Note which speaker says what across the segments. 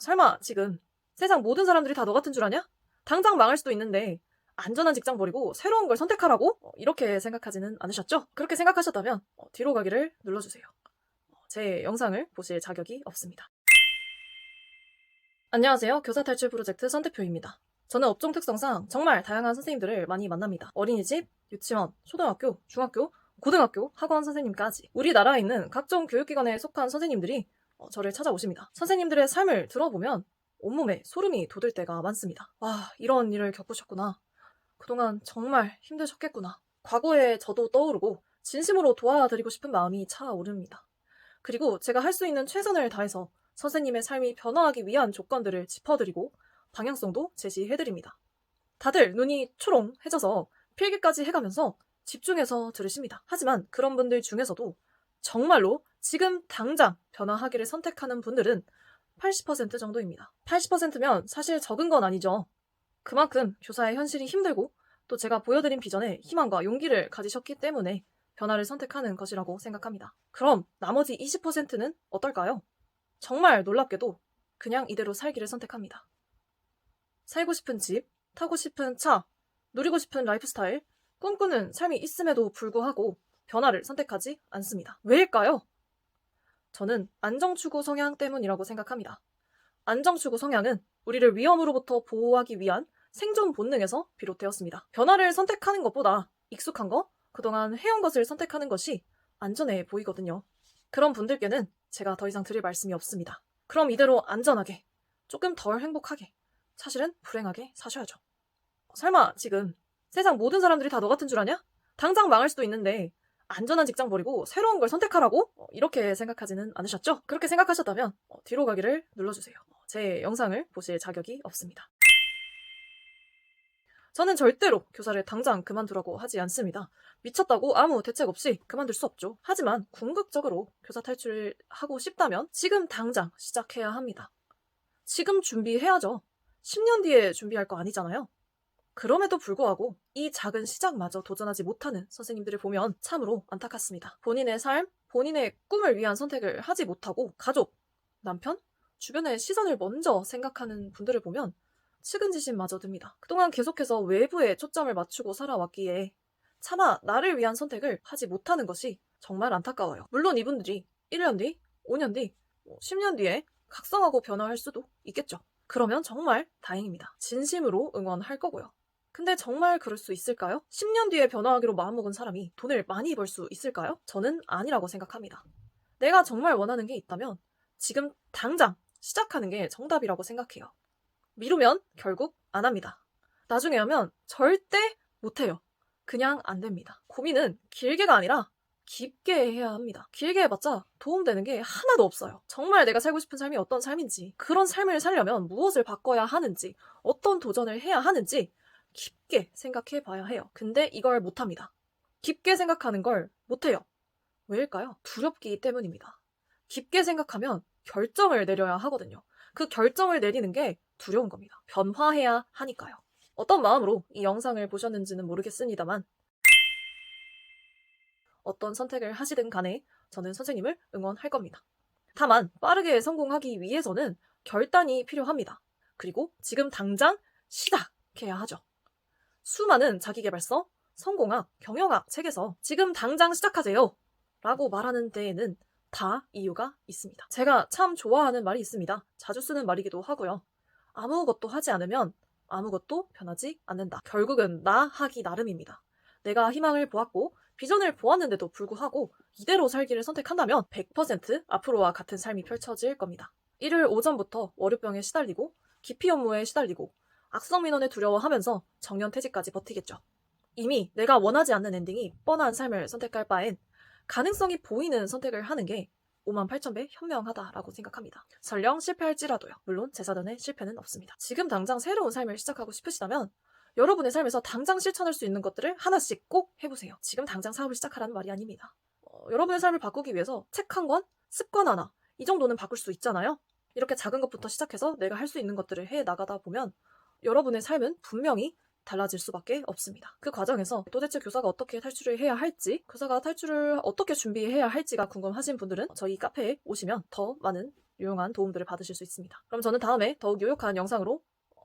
Speaker 1: 설마 지금 세상 모든 사람들이 다 너 같은 줄 아냐? 당장 망할 수도 있는데 안전한 직장 버리고 새로운 걸 선택하라고? 이렇게 생각하지는 않으셨죠? 그렇게 생각하셨다면 뒤로 가기를 눌러주세요. 제 영상을 보실 자격이 없습니다. 안녕하세요. 교사 탈출 프로젝트 선택표입니다. 저는 업종 특성상 정말 다양한 선생님들을 많이 만납니다. 어린이집, 유치원, 초등학교, 중학교, 고등학교, 학원 선생님까지 우리나라에 있는 각종 교육기관에 속한 선생님들이 저를 찾아오십니다. 선생님들의 삶을 들어보면 온몸에 소름이 돋을 때가 많습니다. 와, 이런 일을 겪으셨구나. 그동안 정말 힘드셨겠구나. 과거에 저도 떠오르고 진심으로 도와드리고 싶은 마음이 차오릅니다. 그리고 제가 할 수 있는 최선을 다해서 선생님의 삶이 변화하기 위한 조건들을 짚어드리고 방향성도 제시해드립니다. 다들 눈이 초롱해져서 필기까지 해가면서 집중해서 들으십니다. 하지만 그런 분들 중에서도 정말로 지금 당장 변화하기를 선택하는 분들은 80% 정도입니다. 80%면 사실 적은 건 아니죠. 그만큼 교사의 현실이 힘들고 또 제가 보여드린 비전에 희망과 용기를 가지셨기 때문에 변화를 선택하는 것이라고 생각합니다. 그럼 나머지 20%는 어떨까요? 정말 놀랍게도 그냥 이대로 살기를 선택합니다. 살고 싶은 집, 타고 싶은 차, 누리고 싶은 라이프 스타일, 꿈꾸는 삶이 있음에도 불구하고 변화를 선택하지 않습니다. 왜일까요? 저는 안정추구 성향 때문이라고 생각합니다. 안정추구 성향은 우리를 위험으로부터 보호하기 위한 생존 본능에서 비롯되었습니다. 변화를 선택하는 것보다 익숙한 거, 그동안 해온 것을 선택하는 것이 안전해 보이거든요. 그런 분들께는 제가 더 이상 드릴 말씀이 없습니다. 그럼 이대로 안전하게, 조금 덜 행복하게, 사실은 불행하게 사셔야죠. 설마 지금 세상 모든 사람들이 다 너 같은 줄 아냐? 당장 망할 수도 있는데 안전한 직장 버리고 새로운 걸 선택하라고? 이렇게 생각하지는 않으셨죠? 그렇게 생각하셨다면 뒤로 가기를 눌러주세요. 제 영상을 보실 자격이 없습니다. 저는 절대로 교사를 당장 그만두라고 하지 않습니다. 미쳤다고 아무 대책 없이 그만둘 수 없죠. 하지만 궁극적으로 교사 탈출을 하고 싶다면 지금 당장 시작해야 합니다. 지금 준비해야죠. 10년 뒤에 준비할 거 아니잖아요. 그럼에도 불구하고 이 작은 시작마저 도전하지 못하는 선생님들을 보면 참으로 안타깝습니다. 본인의 삶, 본인의 꿈을 위한 선택을 하지 못하고 가족, 남편, 주변의 시선을 먼저 생각하는 분들을 보면 측은지심마저 듭니다. 그동안 계속해서 외부에 초점을 맞추고 살아왔기에 차마 나를 위한 선택을 하지 못하는 것이 정말 안타까워요. 물론 이분들이 1년 뒤, 5년 뒤, 10년 뒤에 각성하고 변화할 수도 있겠죠. 그러면 정말 다행입니다. 진심으로 응원할 거고요. 근데 정말 그럴 수 있을까요? 10년 뒤에 변화하기로 마음먹은 사람이 돈을 많이 벌 수 있을까요? 저는 아니라고 생각합니다. 내가 정말 원하는 게 있다면 지금 당장 시작하는 게 정답이라고 생각해요. 미루면 결국 안 합니다. 나중에 하면 절대 못해요. 그냥 안 됩니다. 고민은 길게가 아니라 깊게 해야 합니다. 길게 해봤자 도움되는 게 하나도 없어요. 정말 내가 살고 싶은 삶이 어떤 삶인지, 그런 삶을 살려면 무엇을 바꿔야 하는지, 어떤 도전을 해야 하는지 깊게 생각해 봐야 해요. 근데 이걸 못합니다. 깊게 생각하는 걸 못해요. 왜일까요? 두렵기 때문입니다. 깊게 생각하면 결정을 내려야 하거든요. 그 결정을 내리는 게 두려운 겁니다. 변화해야 하니까요. 어떤 마음으로 이 영상을 보셨는지는 모르겠습니다만 어떤 선택을 하시든 간에 저는 선생님을 응원할 겁니다. 다만 빠르게 성공하기 위해서는 결단이 필요합니다. 그리고 지금 당장 시작해야 하죠. 수많은 자기계발서, 성공학, 경영학 책에서 지금 당장 시작하세요 라고 말하는 데에는 다 이유가 있습니다. 제가 참 좋아하는 말이 있습니다. 자주 쓰는 말이기도 하고요. 아무것도 하지 않으면 아무것도 변하지 않는다. 결국은 나 하기 나름입니다. 내가 희망을 보았고 비전을 보았는데도 불구하고 이대로 살기를 선택한다면 100% 앞으로와 같은 삶이 펼쳐질 겁니다. 일요일 오전부터 월요병에 시달리고 기피 업무에 시달리고 악성민원에 두려워하면서 정년퇴직까지 버티겠죠. 이미 내가 원하지 않는 엔딩이 뻔한 삶을 선택할 바엔 가능성이 보이는 선택을 하는 게 58,000배 현명하다라고 생각합니다. 설령 실패할지라도요. 물론 제 사전에 실패는 없습니다. 지금 당장 새로운 삶을 시작하고 싶으시다면 여러분의 삶에서 당장 실천할 수 있는 것들을 하나씩 꼭 해보세요. 지금 당장 사업을 시작하라는 말이 아닙니다. 여러분의 삶을 바꾸기 위해서 책 한 권, 습관 하나 이 정도는 바꿀 수 있잖아요. 이렇게 작은 것부터 시작해서 내가 할 수 있는 것들을 해 나가다 보면 여러분의 삶은 분명히 달라질 수밖에 없습니다. 그 과정에서 도대체 교사가 어떻게 탈출을 해야 할지, 교사가 탈출을 어떻게 준비해야 할지가 궁금하신 분들은 저희 카페에 오시면 더 많은 유용한 도움들을 받으실 수 있습니다. 그럼 저는 다음에 더욱 유용한 영상으로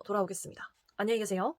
Speaker 1: 돌아오겠습니다. 안녕히 계세요.